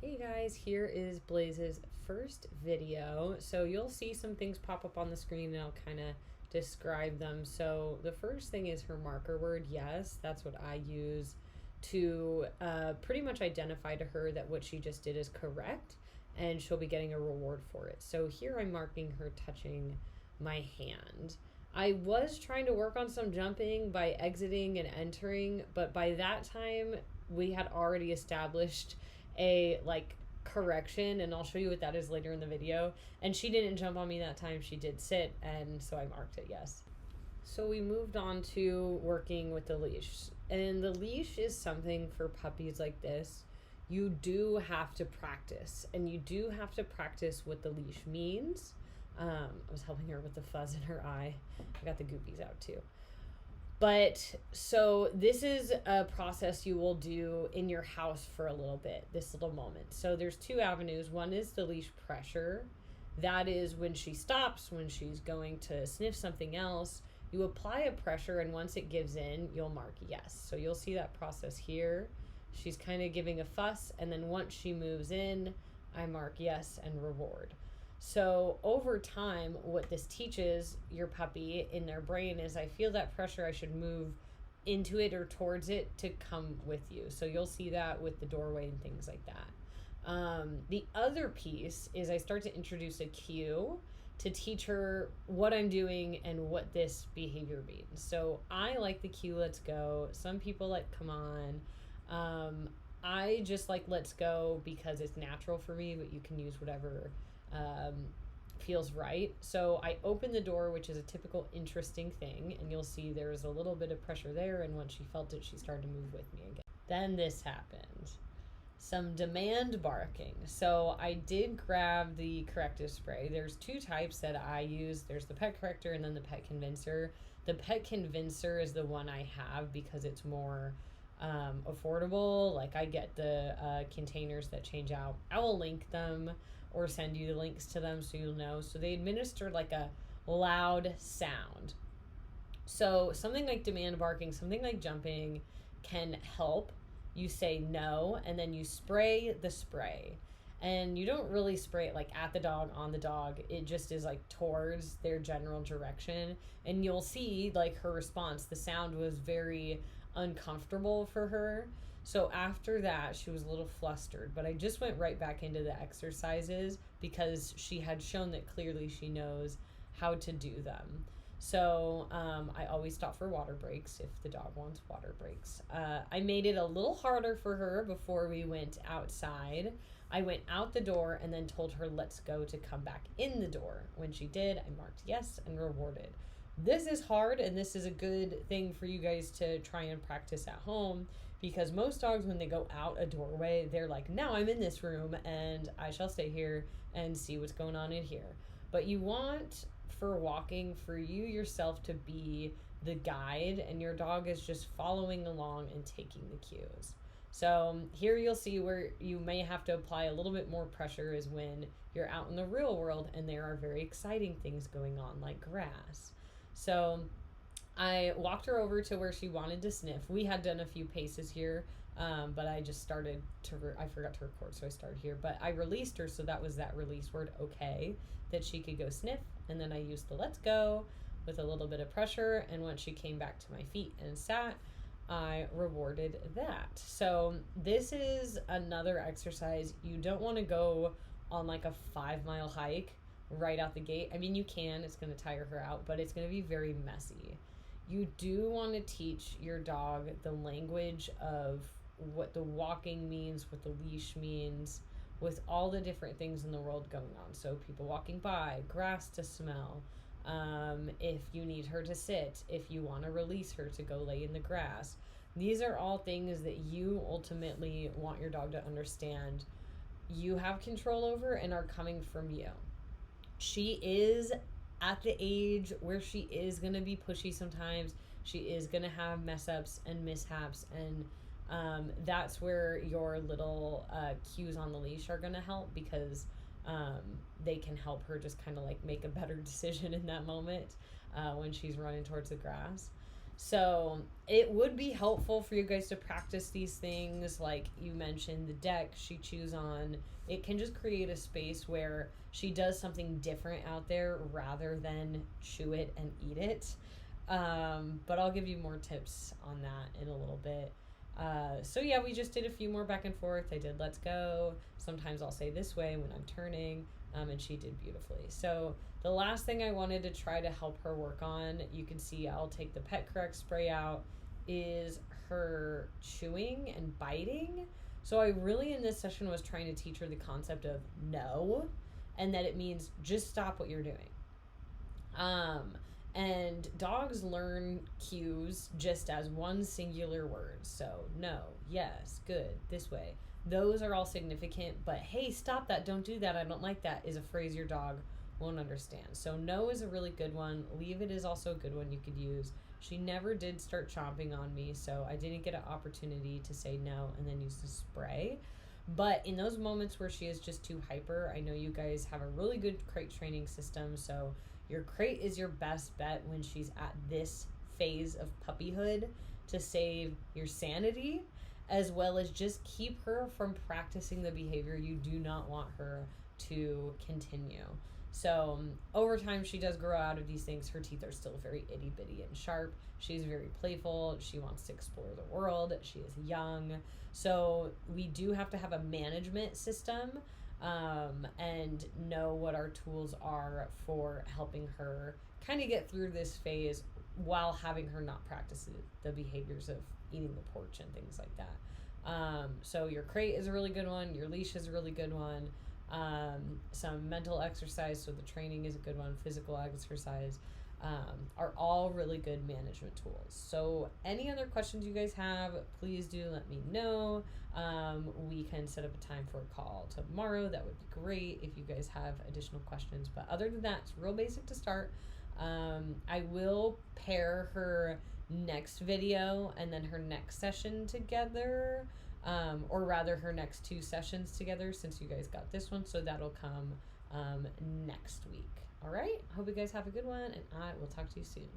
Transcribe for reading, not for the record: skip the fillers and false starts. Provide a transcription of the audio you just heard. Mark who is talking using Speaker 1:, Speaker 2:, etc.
Speaker 1: Hey guys, here is Blaise's first video. So you'll see some things pop up on the screen and I'll kind of describe them. So the first thing is her marker word, yes. That's what I use to pretty much identify to her that what she just did is correct and she'll be getting a reward for it. So here I'm marking her touching my hand. I was trying to work on some jumping by exiting and entering, but by that time we had already established a correction, and I'll show you what that is later in the video. And she didn't jump on me that time, she did sit, and so I marked it yes. So we moved on to working with the leash, and the leash is something for puppies like this. You do have to practice, and you do have to practice what the leash means. I was helping her with the fuzz in her eye. I got the goopies out too. But so this is a process you will do in your house for a little bit, this little moment. So there's two avenues. One is the leash pressure. That is when she stops, when she's going to sniff something else. You apply a pressure, and once it gives in, you'll mark yes. So you'll see that process here. She's kind of giving a fuss, and then once she moves in, I mark yes and reward. So over time, what this teaches your puppy in their brain is, I feel that pressure, I should move into it or towards it to come with you. So you'll see that with the doorway and things like that. The other piece is I start to introduce a cue to teach her what I'm doing and what this behavior means. So I like the cue, let's go. Some people like, come on. I just like let's go because it's natural for me, but you can use whatever feels right. So I open the door, which is a typical interesting thing, and you'll see there's a little bit of pressure there, and once she felt it, she started to move with me again. Then this happened. Some demand barking. So I did grab the corrective spray. There's two types that I use. There's the pet corrector and then the pet convincer. The pet convincer is the one I have because it's more affordable. Like I get the containers that change out. I will link them or send you the links to them so you'll know. So they administer like a loud sound. So something like demand barking, something like jumping can help. You say no, and then you spray the spray. And you don't really spray it like at the dog, on the dog. It just is like towards their general direction. And you'll see like her response. The sound was very uncomfortable for her. So after that, she was a little flustered, but I just went right back into the exercises because she had shown that clearly she knows how to do them. So I always stop for water breaks if the dog wants water breaks. I made it a little harder for her before we went outside. I went out the door and then told her let's go to come back in the door. When she did, I marked yes and rewarded. This is hard, and this is a good thing for you guys to try and practice at home, because most dogs, when they go out a doorway, they're like, now I'm in this room and I shall stay here and see what's going on in here. But you want, for walking, for you yourself to be the guide, and your dog is just following along and taking the cues. So here you'll see where you may have to apply a little bit more pressure is when you're out in the real world and there are very exciting things going on like grass. So I walked her over to where she wanted to sniff. We had done a few paces here, but I just started to, I forgot to record, so I started here. But I released her, so that was that release word, okay, that she could go sniff. And then I used the let's go with a little bit of pressure. And once she came back to my feet and sat, I rewarded that. So this is another exercise. You don't want to go on like a 5-mile hike right out the gate. I mean, you can, it's going to tire her out, but it's going to be very messy. You do want to teach your dog the language of what the walking means, what the leash means, with all the different things in the world going on. So people walking by, grass to smell, if you need her to sit, if you want to release her to go lay in the grass. These are all things that you ultimately want your dog to understand you have control over and are coming from you. She is at the age where she is going to be pushy sometimes. She is going to have mess ups and mishaps, and that's where your little cues on the leash are going to help, because they can help her just kind of like make a better decision in that moment when she's running towards the grass. So it would be helpful for you guys to practice these things. Like you mentioned, the deck she chews on, it can just create a space where she does something different out there rather than chew it and eat it. But I'll give you more tips on that in a little bit. So yeah, we just did a few more back and forth. I did let's go. Sometimes I'll say this way when I'm turning, and she did beautifully. So the last thing I wanted to try to help her work on, you can see I'll take the Pet Correct spray out, is her chewing and biting. So I really in this session was trying to teach her the concept of no, and that it means just stop what you're doing. And dogs learn cues just as one singular word. So, no, yes, good, this way. Those are all significant, but hey, stop that, don't do that, I don't like that is a phrase your dog won't understand. So, no is a really good one. Leave it is also a good one you could use. She never did start chomping on me, so I didn't get an opportunity to say no and then use the spray. But in those moments where she is just too hyper, I know you guys have a really good crate training system, so your crate is your best bet when she's at this phase of puppyhood to save your sanity, as well as just keep her from practicing the behavior you do not want her to continue. So over time, she does grow out of these things. Her teeth are still very itty bitty and sharp. She's very playful. She wants to explore the world. She is young. So we do have to have a management system, and know what our tools are for helping her kind of get through this phase while having her not practice the behaviors of eating the porch and things like that. So your crate is a really good one. Your leash is a really good one. Some mental exercise, so the training is a good one. Physical exercise are all really good management tools. So any other questions you guys have, please do let me know. We can set up a time for a call tomorrow. That would be great if you guys have additional questions. But other than that, it's real basic to start. I will pair her next video and then her next session together, or rather her next 2 sessions together since you guys got this one. So that'll come next week. All right. Hope you guys have a good one, and I will talk to you soon.